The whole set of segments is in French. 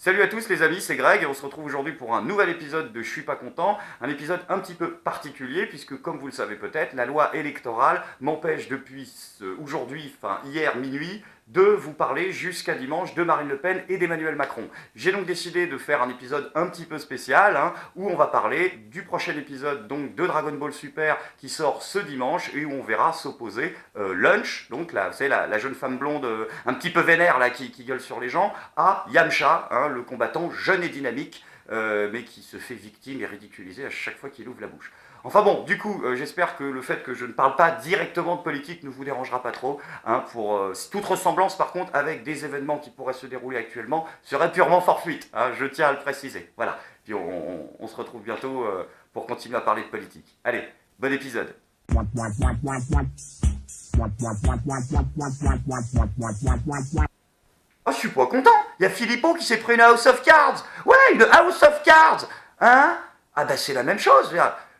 Salut à tous les amis, c'est Greg et on se retrouve aujourd'hui pour un nouvel épisode de Je suis pas content, un épisode un petit peu particulier puisque comme vous le savez peut-être, la loi électorale m'empêche depuis aujourd'hui, enfin hier minuit, de vous parler jusqu'à dimanche de Marine Le Pen et d'Emmanuel Macron. J'ai donc décidé de faire un épisode un petit peu spécial où on va parler du prochain épisode donc de Dragon Ball Super qui sort ce dimanche et où on verra s'opposer Lunch, donc là, c'est la jeune femme blonde un petit peu vénère là, qui gueule sur les gens, à Yamcha, le combattant jeune et dynamique mais qui se fait victime et ridiculisé à chaque fois qu'il ouvre la bouche. Enfin bon, du coup, j'espère que le fait que je ne parle pas directement de politique ne vous dérangera pas trop. Pour toute ressemblance, par contre, avec des événements qui pourraient se dérouler actuellement, serait purement fortuite. Je tiens à le préciser. Voilà. Puis on se retrouve bientôt pour continuer à parler de politique. Allez, bon épisode. Oh, je suis pas content. Il y a Philippot qui s'est pris une House of Cards. Ouais, une House of Cards. Ah bah c'est la même chose.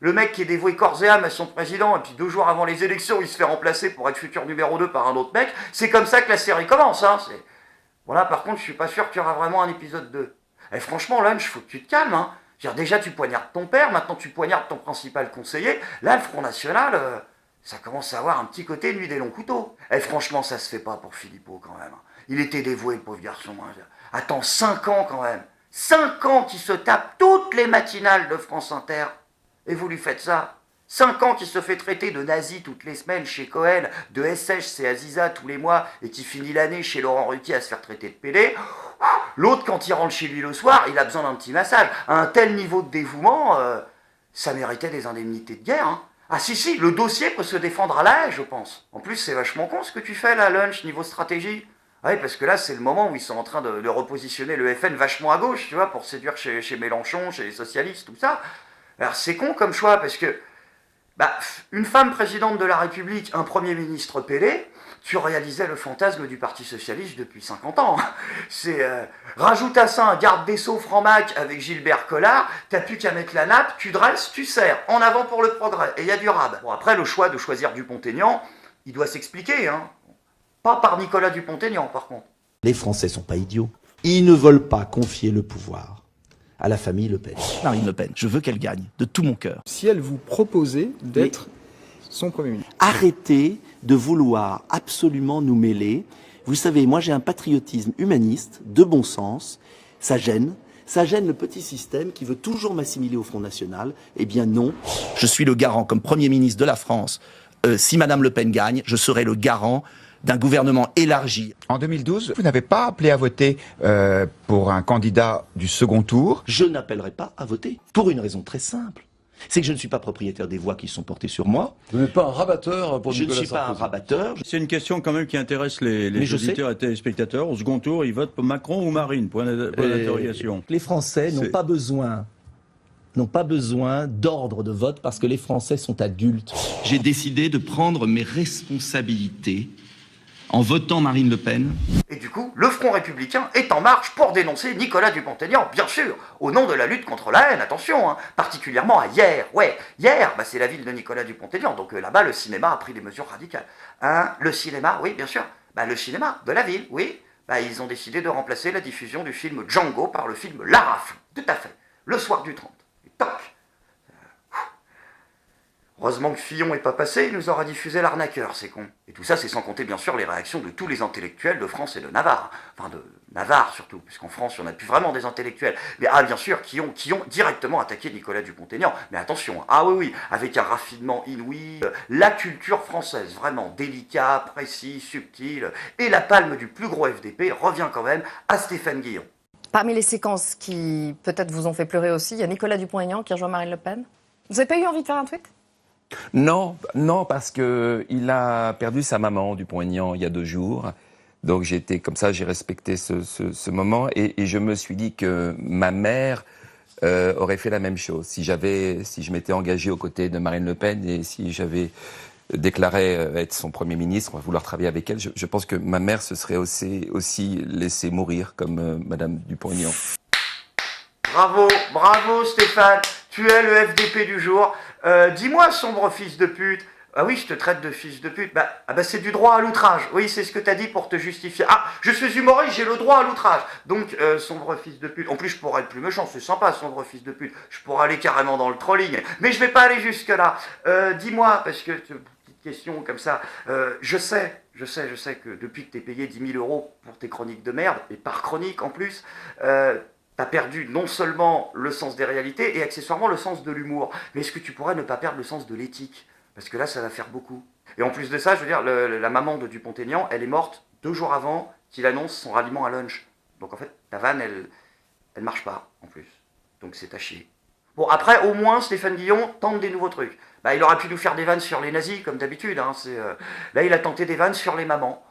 Le mec qui est dévoué corps et âme à son président, et puis 2 jours avant les élections, il se fait remplacer pour être futur numéro 2 par un autre mec. C'est comme ça que la série commence. Voilà, par contre, je suis pas sûr qu'il y aura vraiment un épisode 2. Et franchement, Lunch, faut que tu te calmes. Déjà, tu poignardes ton père, maintenant tu poignardes ton principal conseiller. Là, le Front National, ça commence à avoir un petit côté nuit des longs couteaux. Et franchement, ça se fait pas pour Philippot quand même. Il était dévoué, le pauvre garçon. Attends, 5 ans quand même. 5 ans qu'il se tape toutes les matinales de France Inter. Et vous lui faites ça. 5 ans qu'il se fait traiter de nazi toutes les semaines chez Cohen, de SH chez Aziza tous les mois, et qui finit l'année chez Laurent Ruquier à se faire traiter de PD. L'autre, quand il rentre chez lui le soir, il a besoin d'un petit massage. À un tel niveau de dévouement, ça méritait des indemnités de guerre. Ah si, le dossier peut se défendre à la haie, je pense. En plus, c'est vachement con ce que tu fais là, Lunch, niveau stratégie. Oui, parce que là, c'est le moment où ils sont en train de repositionner le FN vachement à gauche, tu vois, pour séduire chez Mélenchon, chez les socialistes, tout ça. Alors, c'est con comme choix, parce que, une femme présidente de la République, un Premier ministre PD, tu réalisais le fantasme du Parti Socialiste depuis 50 ans. Rajoute à ça un garde des Sceaux franc-mac avec Gilbert Collard, t'as plus qu'à mettre la nappe, tu dresses, tu serres, en avant pour le progrès, et il y a du rab. Bon, après, le choix de choisir Dupont-Aignan, il doit s'expliquer, Pas par Nicolas Dupont-Aignan, par contre. Les Français sont pas idiots. Ils ne veulent pas confier le pouvoir à la famille Le Pen. Marine Le Pen, je veux qu'elle gagne, de tout mon cœur. Si elle vous proposait d'être son Premier ministre. Arrêtez de vouloir absolument nous mêler. Vous savez, moi j'ai un patriotisme humaniste, de bon sens. Ça gêne le petit système qui veut toujours m'assimiler au Front National. Eh bien non. Je suis le garant, comme Premier ministre de la France, si Madame Le Pen gagne, je serai le garant d'un gouvernement élargi. En 2012, vous n'avez pas appelé à voter pour un candidat du second tour. Je n'appellerai pas à voter, pour une raison très simple. C'est que je ne suis pas propriétaire des voix qui sont portées sur moi. Vous n'êtes pas un rabatteur pour Nicolas Sarkozy. Je ne suis pas un rabatteur. C'est une question quand même qui intéresse les auditeurs et téléspectateurs. Au second tour, ils votent pour Macron ou Marine, point d'interrogation. Les Français n'ont pas besoin d'ordre de vote parce que les Français sont adultes. J'ai décidé de prendre mes responsabilités en votant Marine Le Pen. Et du coup, le Front Républicain est en marche pour dénoncer Nicolas Dupont-Aignan, bien sûr, au nom de la lutte contre la haine, attention, particulièrement à Hyères. Ouais, Hyères, c'est la ville de Nicolas Dupont-Aignan, donc là-bas, le cinéma a pris des mesures radicales. Le cinéma, oui, bien sûr, le cinéma de la ville, oui, ils ont décidé de remplacer la diffusion du film Django par le film La Rafle, tout à fait, le soir du 30. Et toc. Heureusement que Fillon n'est pas passé, il nous aura diffusé L'Arnaqueur, c'est con. Et tout ça, c'est sans compter bien sûr les réactions de tous les intellectuels de France et de Navarre. Enfin, de Navarre surtout, puisqu'en France, on n'a plus vraiment des intellectuels. Mais bien sûr, qui ont directement attaqué Nicolas Dupont-Aignan. Mais attention, oui, avec un raffinement inouï, la culture française, vraiment délicat, précis, subtil. Et la palme du plus gros FDP revient quand même à Stéphane Guillon. Parmi les séquences qui peut-être vous ont fait pleurer aussi, il y a Nicolas Dupont-Aignan qui rejoint Marine Le Pen. Vous n'avez pas eu envie de faire un tweet ? Non, parce que il a perdu sa maman, Dupont-Aignan, il y a 2 jours. Donc j'étais comme ça, j'ai respecté ce moment et je me suis dit que ma mère aurait fait la même chose si je m'étais engagé aux côtés de Marine Le Pen et si j'avais déclaré être son Premier ministre, vouloir travailler avec elle. Je pense que ma mère se serait aussi laissée mourir comme Madame Dupont-Aignan. Bravo Stéphane, tu es le FDP du jour. Dis-moi, sombre fils de pute, Ah oui, je te traite de fils de pute. Bah c'est du droit à l'outrage. Oui, c'est ce que t'as dit pour te justifier. Ah, je suis humoriste, j'ai le droit à l'outrage. Donc, sombre fils de pute. En plus, je pourrais être plus méchant, c'est sympa, sombre fils de pute. Je pourrais aller carrément dans le trolling. Mais je vais pas aller jusque-là. Dis-moi, parce que, petite question comme ça, je sais que depuis que t'es payé 10 000 € pour tes chroniques de merde, et par chronique en plus, t'as perdu non seulement le sens des réalités, et accessoirement le sens de l'humour. Mais est-ce que tu pourrais ne pas perdre le sens de l'éthique ? Parce que là, ça va faire beaucoup. Et en plus de ça, je veux dire, la maman de Dupont-Aignan, elle est morte 2 jours avant qu'il annonce son ralliement à lunch. Donc en fait, ta vanne, elle marche pas, en plus. Donc c'est à chier. Bon, après, au moins, Stéphane Guillon tente des nouveaux trucs. Bah, il aurait pu nous faire des vannes sur les nazis, comme d'habitude. Hein, là, il a tenté des vannes sur les mamans.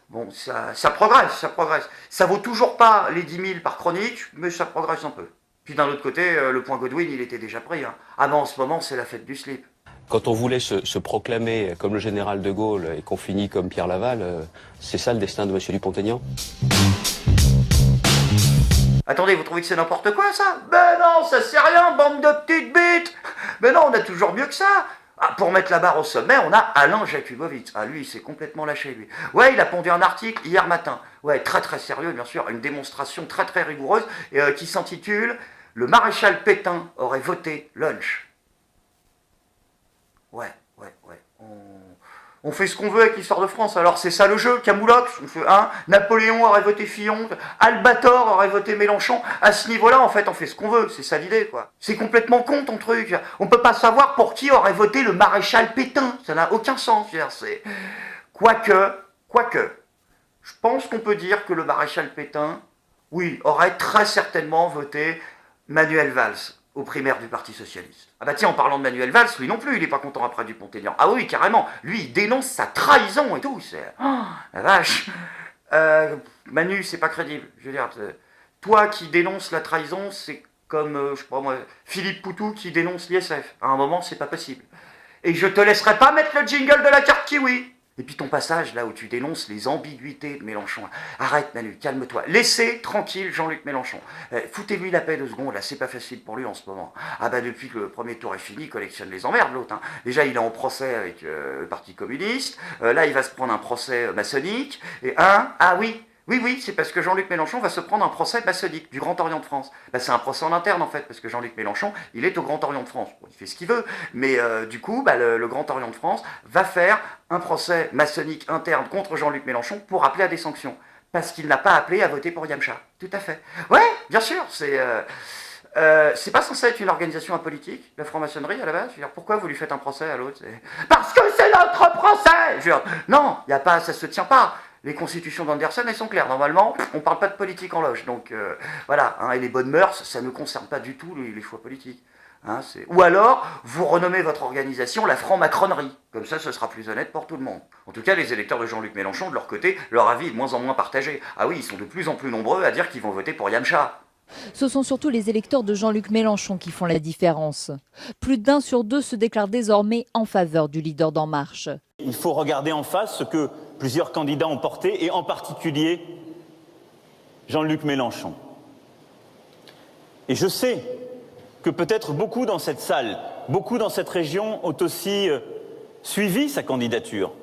Bon, ça progresse, ça progresse. Ça vaut toujours pas les 10 000 par chronique, mais ça progresse un peu. Puis d'un autre côté, le point Godwin, il était déjà pris. Hein. Ah ben, en ce moment, c'est la fête du slip. Quand on voulait se proclamer comme le général de Gaulle et qu'on finit comme Pierre Laval, c'est ça le destin de M. Dupont-Aignan? Attendez, vous trouvez que c'est n'importe quoi, ça? Ben non, ça c'est rien, bande de petites bites. Ben non, on a toujours mieux que ça. Ah, pour mettre la barre au sommet, on a Alain Jakubowicz. Ah, lui, il s'est complètement lâché, lui. Ouais, il a pondu un article hier matin. Ouais, très très sérieux, bien sûr, une démonstration très très rigoureuse, qui s'intitule « Le maréchal Pétain aurait voté lunch ». Ouais. On fait ce qu'on veut avec l'histoire de France, alors c'est ça le jeu, Camoulox, on fait, hein, Napoléon aurait voté Fillon, Albator aurait voté Mélenchon, à ce niveau-là, en fait, on fait ce qu'on veut, c'est ça l'idée, quoi. C'est complètement con, ton truc, on peut pas savoir pour qui aurait voté le maréchal Pétain, ça n'a aucun sens, c'est... Quoique, je pense qu'on peut dire que le maréchal Pétain, oui, aurait très certainement voté Manuel Valls, aux primaires du Parti Socialiste. Ah bah tiens, en parlant de Manuel Valls, lui non plus, il est pas content après Dupont-Aignan. Ah oui, carrément, lui, il dénonce sa trahison et tout, c'est... Oh, la vache. Manu, c'est pas crédible, je veux dire, toi qui dénonces la trahison, c'est comme, je sais pas moi, Philippe Poutou qui dénonce l'ISF. À un moment, c'est pas possible. Et je te laisserai pas mettre le jingle de la carte kiwi. Et puis ton passage, là où tu dénonces les ambiguïtés de Mélenchon. Arrête Manu, calme-toi. Laissez tranquille Jean-Luc Mélenchon. Foutez-lui la paix 2 secondes, là, c'est pas facile pour lui en ce moment. Ah bah depuis que le premier tour est fini, il collectionne les emmerdes, l'autre. Hein. Déjà, il est en procès avec le Parti communiste. Là, il va se prendre un procès maçonnique. Et oui, c'est parce que Jean-Luc Mélenchon va se prendre un procès maçonnique du Grand Orient de France. Bah, c'est un procès en interne, en fait, parce que Jean-Luc Mélenchon, il est au Grand Orient de France. Bon, il fait ce qu'il veut, mais du coup, bah, le Grand Orient de France va faire un procès maçonnique interne contre Jean-Luc Mélenchon pour appeler à des sanctions. Parce qu'il n'a pas appelé à voter pour Yamcha. Tout à fait. Ouais, bien sûr, c'est pas censé être une organisation apolitique, la franc-maçonnerie, à la base. Je veux dire, pourquoi vous lui faites un procès à l'autre? Parce que c'est notre procès. Je veux dire, non, y a pas, ça se tient pas. Les constitutions d'Anderson, elles sont claires. Normalement, on parle pas de politique en loge. Donc, voilà. Hein, et les bonnes mœurs, ça ne concerne pas du tout les choix politiques. Hein, ou alors, vous renommez votre organisation la franc-macronnerie. Comme ça, ce sera plus honnête pour tout le monde. En tout cas, les électeurs de Jean-Luc Mélenchon, de leur côté, leur avis est de moins en moins partagé. Ah oui, ils sont de plus en plus nombreux à dire qu'ils vont voter pour Yamcha. Ce sont surtout les électeurs de Jean-Luc Mélenchon qui font la différence. Plus d'1 sur 2 se déclarent désormais en faveur du leader d'En Marche. Il faut regarder en face ce que plusieurs candidats ont porté, et en particulier Jean-Luc Mélenchon. Et je sais que peut-être beaucoup dans cette salle, beaucoup dans cette région ont aussi suivi sa candidature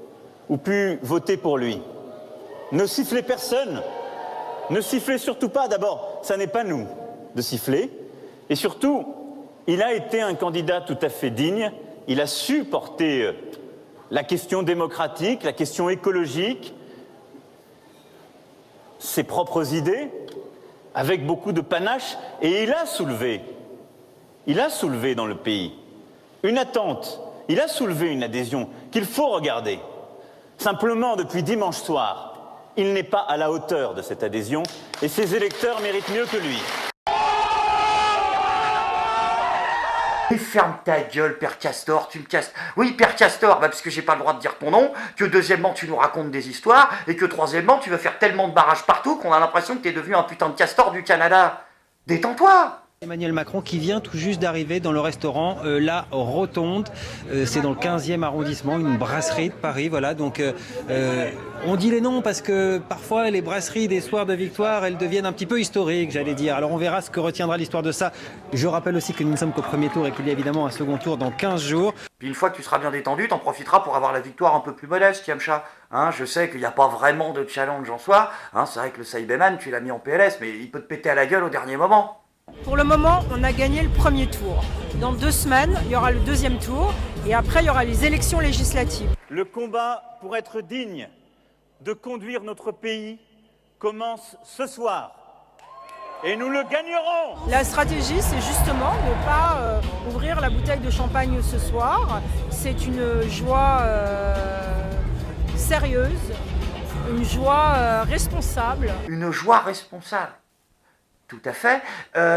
ou pu voter pour lui. Ne sifflez personne, ne sifflez surtout pas. D'abord, ça n'est pas nous de siffler. Et surtout, il a été un candidat tout à fait digne. Il a su porter la question démocratique, la question écologique, ses propres idées, avec beaucoup de panache, et il a soulevé dans le pays une attente, il a soulevé une adhésion qu'il faut regarder. Simplement, depuis dimanche soir, il n'est pas à la hauteur de cette adhésion, et ses électeurs méritent mieux que lui. Et ferme ta gueule, Père Castor, tu me casses... Oui, Père Castor, bah parce que j'ai pas le droit de dire ton nom, que deuxièmement, tu nous racontes des histoires, et que troisièmement, tu veux faire tellement de barrages partout qu'on a l'impression que t'es devenu un putain de castor du Canada. Détends-toi. Emmanuel Macron qui vient tout juste d'arriver dans le restaurant La Rotonde. C'est dans le 15e arrondissement, une brasserie de Paris. Voilà, donc on dit les noms parce que parfois les brasseries des soirs de victoire, elles deviennent un petit peu historiques, j'allais dire. Alors on verra ce que retiendra l'histoire de ça. Je rappelle aussi que nous ne sommes qu'au premier tour et qu'il y a évidemment un second tour dans 15 jours. Puis une fois que tu seras bien détendu, t'en profiteras pour avoir la victoire un peu plus modeste, Yamcha. Hein, je sais qu'il n'y a pas vraiment de challenge en soi. Hein, c'est vrai que le Saïbeman, tu l'as mis en PLS, mais il peut te péter à la gueule au dernier moment. Pour le moment, on a gagné le premier tour. Dans 2 semaines, il y aura le deuxième tour et après, il y aura les élections législatives. Le combat pour être digne de conduire notre pays commence ce soir. Et nous le gagnerons. La stratégie, c'est justement ne pas ouvrir la bouteille de champagne ce soir. C'est une joie sérieuse, une joie responsable. Une joie responsable. Tout à fait.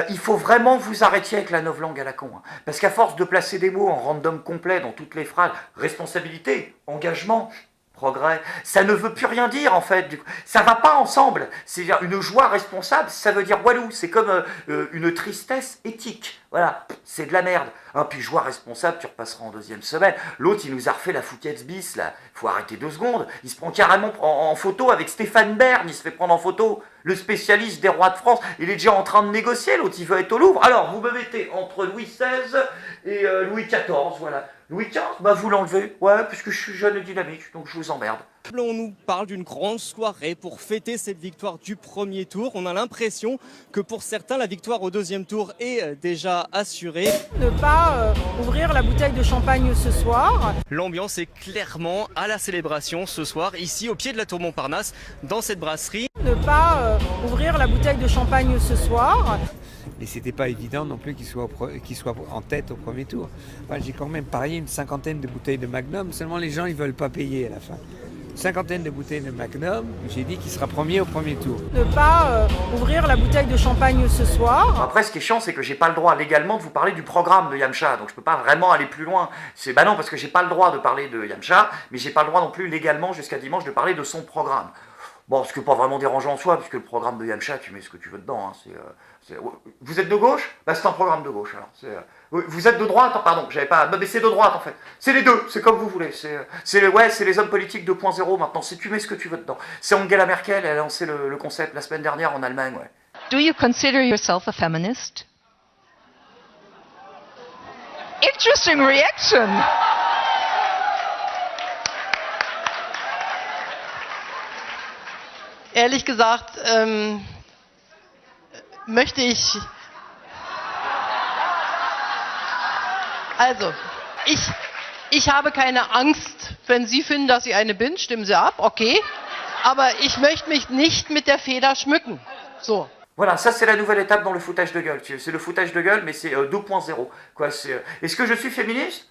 Il faut vraiment que vous arrêtiez avec la novlangue à la con. Hein. Parce qu'à force de placer des mots en random complet dans toutes les phrases, responsabilité, engagement, progrès, ça ne veut plus rien dire en fait. Ça va pas ensemble. C'est-à-dire une joie responsable, ça veut dire walou. C'est comme une tristesse éthique. Voilà, c'est de la merde. Hein, puis joie responsable, tu repasseras en deuxième semaine. L'autre, il nous a refait la foutaise bis là. Faut arrêter 2 secondes. Il se prend carrément en photo avec Stéphane Bern. Il se fait prendre en photo. Le spécialiste des rois de France, il est déjà en train de négocier, l'autre il veut être au Louvre. Alors, vous me mettez entre Louis XVI et Louis XIV, voilà. Louis XV, bah vous l'enlevez, ouais, puisque je suis jeune et dynamique, donc je vous emmerde. On nous parle d'une grande soirée pour fêter cette victoire du premier tour. On a l'impression que pour certains, la victoire au deuxième tour est déjà assurée. Ne pas ouvrir la bouteille de champagne ce soir. L'ambiance est clairement à la célébration ce soir, ici au pied de la Tour Montparnasse, dans cette brasserie. Ne pas ouvrir la bouteille de champagne ce soir. Mais c'était pas évident non plus qu'il soit en tête au premier tour. Enfin, j'ai quand même parié une 50aine de bouteilles de Magnum, seulement les gens ils veulent pas payer à la fin. Une 50aine de bouteilles de Magnum, j'ai dit qu'il sera premier au premier tour. Ne pas ouvrir la bouteille de champagne ce soir. Après, ce qui est chiant, c'est que j'ai pas le droit légalement de vous parler du programme de Yamcha, donc je peux pas vraiment aller plus loin. Bah non, parce que j'ai pas le droit de parler de Yamcha, mais j'ai pas le droit non plus légalement jusqu'à dimanche de parler de son programme. Bon, ce qui n'est pas vraiment dérangeant en soi, puisque le programme de Yamcha, tu mets ce que tu veux dedans. Hein, vous êtes de gauche ? Bah c'est un programme de gauche. Alors. Vous êtes de droite ? Pardon, j'avais pas... Mais c'est de droite en fait. C'est les deux, c'est comme vous voulez. C'est les hommes politiques 2.0 maintenant. Tu mets ce que tu veux dedans. C'est Angela Merkel, elle a lancé le concept la semaine dernière en Allemagne. Ouais. Do you consider yourself a feminist? Interesting reaction! Ehrlich gesagt, möchte ich. Also, ich habe keine Angst, wenn Sie finden, dass ich eine bin, stimmen Sie ab, okay. Aber ich möchte mich nicht mit der Feder schmücken. So. Voilà, ça c'est la nouvelle étape dans le foutage de gueule. C'est le foutage de gueule, mais c'est 2.0. Quoi, est-ce que je suis féministe ?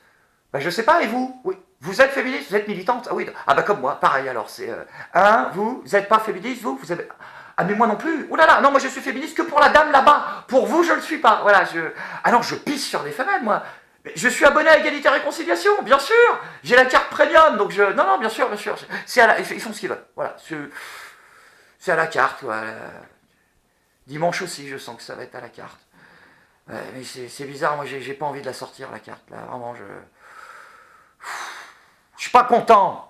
Bah je sais pas, et vous ? Oui. Vous êtes féministe ? Vous êtes militante ? Ah oui. Ah bah comme moi, pareil alors. C'est vous n'êtes pas féministe, vous avez... Ah mais moi non plus. Ouh là là, non moi je suis féministe que pour la dame là-bas. Pour vous je le suis pas. Voilà, Ah non, je pisse sur des femelles moi. Je suis abonné à Égalité et Réconciliation, bien sûr. J'ai la carte premium, donc Non, bien sûr. Ils font ce qu'ils veulent. Voilà. C'est à la carte, voilà. Dimanche aussi, je sens que ça va être à la carte. Mais c'est bizarre, moi j'ai pas envie de la sortir la carte là. Vraiment, je suis pas content.